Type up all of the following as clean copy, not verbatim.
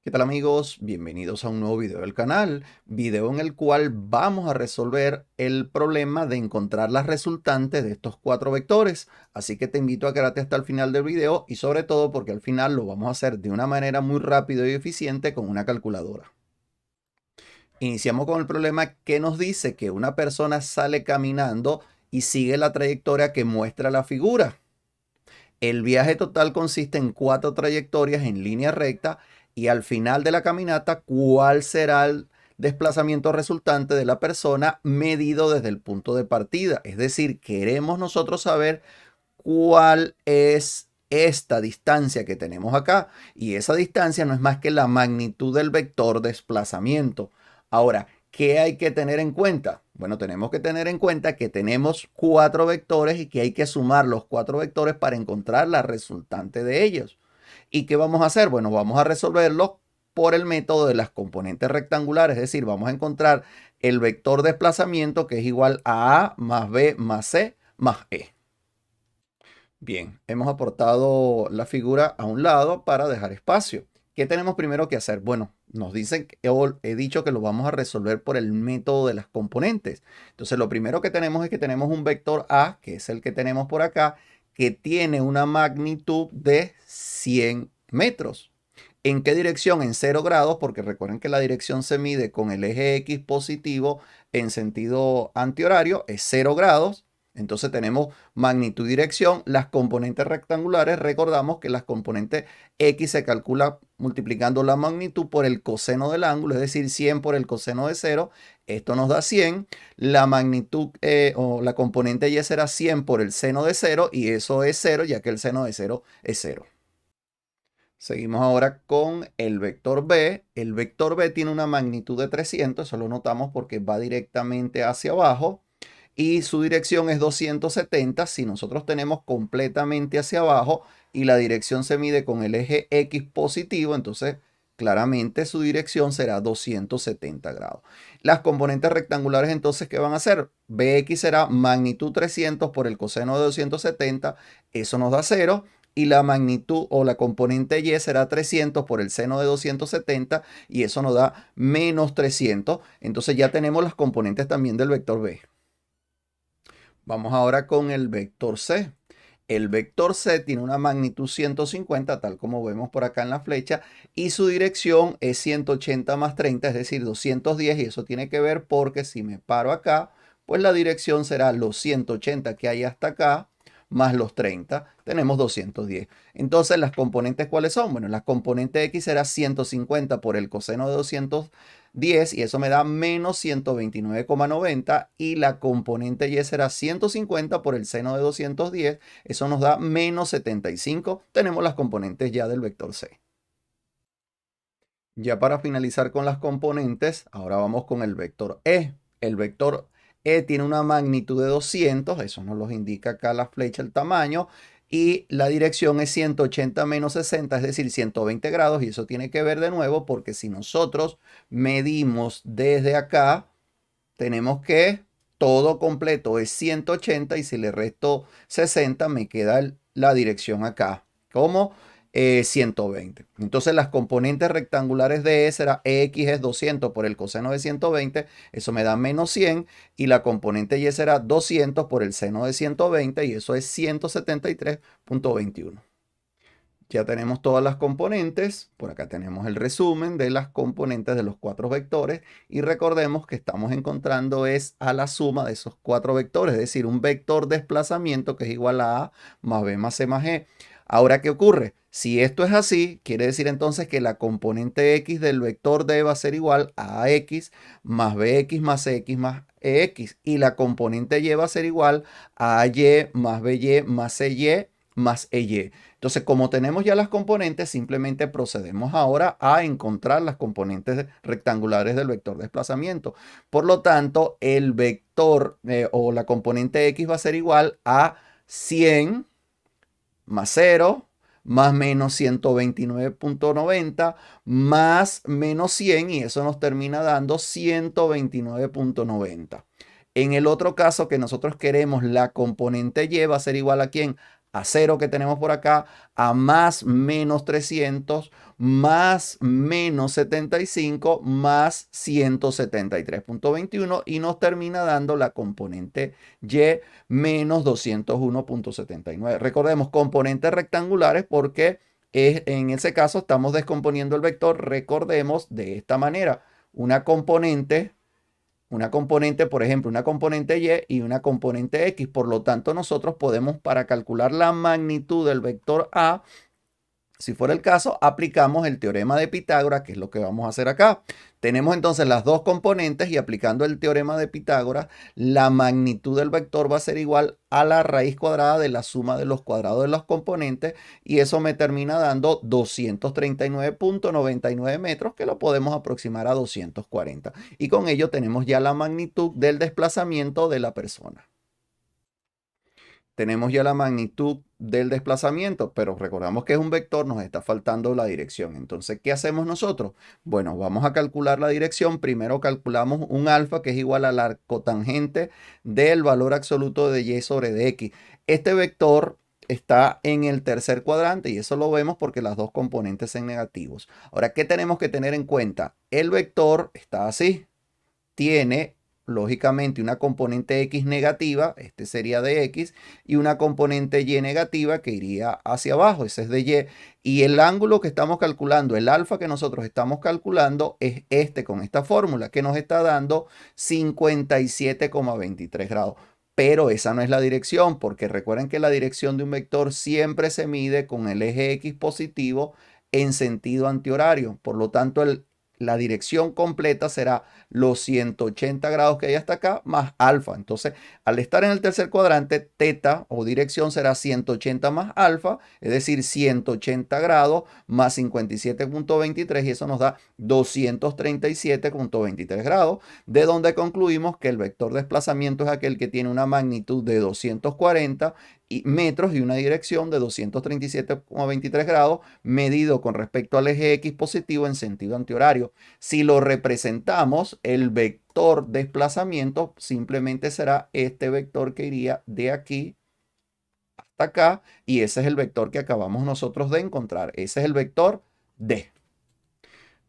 ¿Qué tal amigos? Bienvenidos a un nuevo video del canal, video en el cual vamos a resolver el problema de encontrar las resultantes de estos cuatro vectores. Así que te invito a quedarte hasta el final del video y sobre todo porque al final lo vamos a hacer de una manera muy rápida y eficiente con una calculadora. Iniciamos con el problema que nos dice que una persona sale caminando y sigue la trayectoria que muestra la figura. El viaje total consiste en cuatro trayectorias en línea recta y al final de la caminata, ¿cuál será el desplazamiento resultante de la persona medido desde el punto de partida? Es decir, queremos nosotros saber cuál es esta distancia que tenemos acá y esa distancia no es más que la magnitud del vector desplazamiento. Ahora, ¿qué hay que tener en cuenta? Bueno, tenemos que tener en cuenta que tenemos cuatro vectores y que hay que sumar los cuatro vectores para encontrar la resultante de ellos. ¿Y qué vamos a hacer? Bueno, vamos a resolverlo por el método de las componentes rectangulares, es decir, vamos a encontrar el vector desplazamiento que es igual a más B más C más E. Bien, hemos aportado la figura a un lado para dejar espacio. ¿Qué tenemos primero que hacer? Bueno, nos dicen que he dicho que lo vamos a resolver por el método de las componentes. Entonces, lo primero que tenemos es que tenemos un vector A, que es el que tenemos por acá, que tiene una magnitud de 100 metros. ¿En qué dirección? En 0 grados, porque recuerden que la dirección se mide con el eje X positivo en sentido antihorario, es 0 grados. Entonces tenemos magnitud y dirección. Las componentes rectangulares, recordamos que las componentes X se calcula multiplicando la magnitud por el coseno del ángulo, es decir, 100 por el coseno de 0. Esto nos da 100. La magnitud o la componente Y será 100 por el seno de 0 y eso es 0, ya que el seno de 0 es 0. Seguimos ahora con el vector B. El vector B tiene una magnitud de 300, eso lo notamos porque va directamente hacia abajo y su dirección es 270. Si nosotros tenemos completamente hacia abajo y la dirección se mide con el eje X positivo, entonces claramente su dirección será 270 grados. Las componentes rectangulares entonces, ¿qué van a hacer? Bx será magnitud 300 por el coseno de 270, eso nos da 0. Y la magnitud o la componente Y será 300 por el seno de 270 y eso nos da menos 300. Entonces ya tenemos las componentes también del vector B. Vamos ahora con el vector C. El vector C tiene una magnitud 150, tal como vemos por acá en la flecha, y su dirección es 180 más 30, es decir, 210, y eso tiene que ver porque si me paro acá, pues la dirección será los 180 que hay hasta acá, más los 30, tenemos 210. Entonces, ¿las componentes cuáles son? Bueno, la componente X será 150 por el coseno de 210 y eso me da menos 129,90 y la componente Y será 150 por el seno de 210, eso nos da menos 75. Tenemos las componentes ya del vector C. Ya para finalizar con las componentes, ahora vamos con el vector E. El vector E tiene una magnitud de 200, eso nos lo indica acá la flecha, el tamaño, y la dirección es 180 menos 60, es decir, 120 grados, y eso tiene que ver de nuevo porque si nosotros medimos desde acá, tenemos que todo completo es 180 y si le resto 60 me queda la dirección acá como 120. Entonces las componentes rectangulares de E será X es 200 por el coseno de 120, eso me da menos 100 y la componente Y será 200 por el seno de 120 y eso es 173,21. Ya tenemos todas las componentes. Por acá tenemos el resumen de las componentes de los cuatro vectores. Y recordemos que estamos encontrando es a la suma de esos cuatro vectores. Es decir, un vector desplazamiento que es igual a más B más C más E. Ahora, ¿qué ocurre? Si esto es así, quiere decir entonces que la componente X del vector D va a ser igual a X más BX más CX más EX. Y la componente Y va a ser igual a Y más BY más CY más EY. Entonces, como tenemos ya las componentes, simplemente procedemos ahora a encontrar las componentes rectangulares del vector desplazamiento. Por lo tanto, el vector o la componente X va a ser igual a 100 más 0 más menos 129,90 más menos 100 y eso nos termina dando 129,90. En el otro caso que nosotros queremos la componente Y va a ser igual a ¿quién? a 0 que tenemos por acá, a más menos 300, más menos 75, más 173.21 y nos termina dando la componente y menos 201.79. Recordemos, componentes rectangulares porque en ese caso estamos descomponiendo el vector, recordemos, de esta manera. Una componente, por ejemplo, una componente y una componente x. Por lo tanto, nosotros podemos, para calcular la magnitud del vector A, si fuera el caso, aplicamos el teorema de Pitágoras, que es lo que vamos a hacer acá. Tenemos entonces las dos componentes y aplicando el teorema de Pitágoras, la magnitud del vector va a ser igual a la raíz cuadrada de la suma de los cuadrados de los componentes y eso me termina dando 239.99 metros, que lo podemos aproximar a 240. Y con ello tenemos ya la magnitud del desplazamiento de la persona. Tenemos ya la magnitud del desplazamiento, pero recordamos que es un vector, nos está faltando la dirección. Entonces, ¿qué hacemos nosotros? Bueno, vamos a calcular la dirección. Primero calculamos un alfa que es igual al arcotangente del valor absoluto de y sobre de x. Este vector está en el tercer cuadrante y eso lo vemos porque las dos componentes son negativos. Ahora, ¿qué tenemos que tener en cuenta? El vector está así, tiene lógicamente una componente x negativa, este sería de x, y una componente y negativa que iría hacia abajo, ese es de y. Y el ángulo que estamos calculando, el alfa que nosotros estamos calculando, es este con esta fórmula que nos está dando 57,23 grados. Pero esa no es la dirección, porque recuerden que la dirección de un vector siempre se mide con el eje x positivo en sentido antihorario. Por lo tanto, la dirección completa será los 180 grados que hay hasta acá más alfa. Entonces, al estar en el tercer cuadrante, teta o dirección será 180 más alfa, es decir, 180 grados más 57.23 y eso nos da 237.23 grados, de donde concluimos que el vector de desplazamiento es aquel que tiene una magnitud de 240 metros y una dirección de 237,23 grados medido con respecto al eje X positivo en sentido antihorario. Si lo representamos, el vector desplazamiento simplemente será este vector que iría de aquí hasta acá y ese es el vector que acabamos nosotros de encontrar. Ese es el vector D.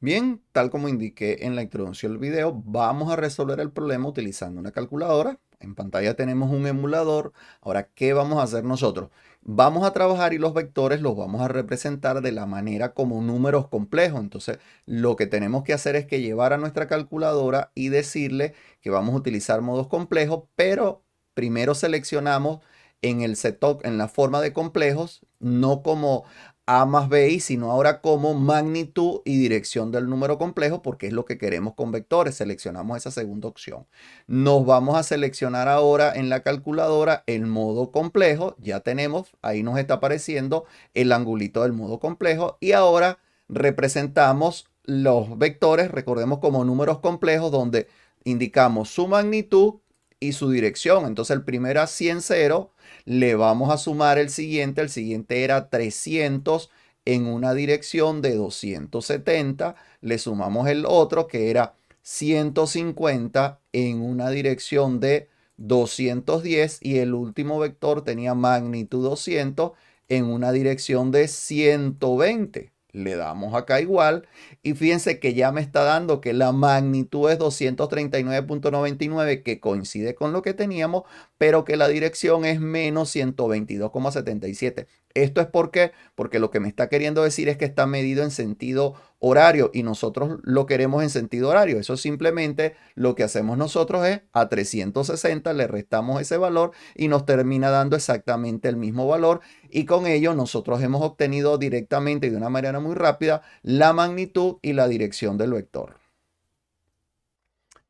Bien, tal como indiqué en la introducción del video, vamos a resolver el problema utilizando una calculadora. En pantalla tenemos un emulador. Ahora, ¿qué vamos a hacer nosotros? Vamos a trabajar y los vectores los vamos a representar de la manera como números complejos. Entonces, lo que tenemos que hacer es que llevar a nuestra calculadora y decirle que vamos a utilizar modos complejos, pero primero seleccionamos en el setup, en la forma de complejos, no como a más b, sino ahora como magnitud y dirección del número complejo, porque es lo que queremos con vectores. Seleccionamos esa segunda opción. Nos vamos a seleccionar ahora en la calculadora el modo complejo. Ya tenemos, ahí nos está apareciendo el angulito del modo complejo. Y ahora representamos los vectores, recordemos como números complejos, donde indicamos su magnitud y su dirección. Entonces el primero era 100, 0. Le vamos a sumar el siguiente era 300 en una dirección de 270. Le sumamos el otro que era 150 en una dirección de 210 y el último vector tenía magnitud 200 en una dirección de 120. Le damos acá igual y fíjense que ya me está dando que la magnitud es 239.99 que coincide con lo que teníamos, pero que la dirección es menos 122,77. Esto es porque lo que me está queriendo decir es que está medido en sentido horario y nosotros lo queremos en sentido horario. Eso simplemente lo que hacemos nosotros es a 360 le restamos ese valor y nos termina dando exactamente el mismo valor y con ello nosotros hemos obtenido directamente y de una manera muy rápida la magnitud y la dirección del vector.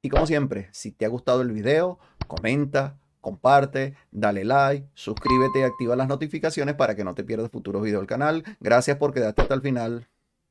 Y como siempre, si te ha gustado el video, comenta, comparte, dale like, suscríbete y activa las notificaciones para que no te pierdas futuros videos del canal. Gracias por quedarte hasta el final.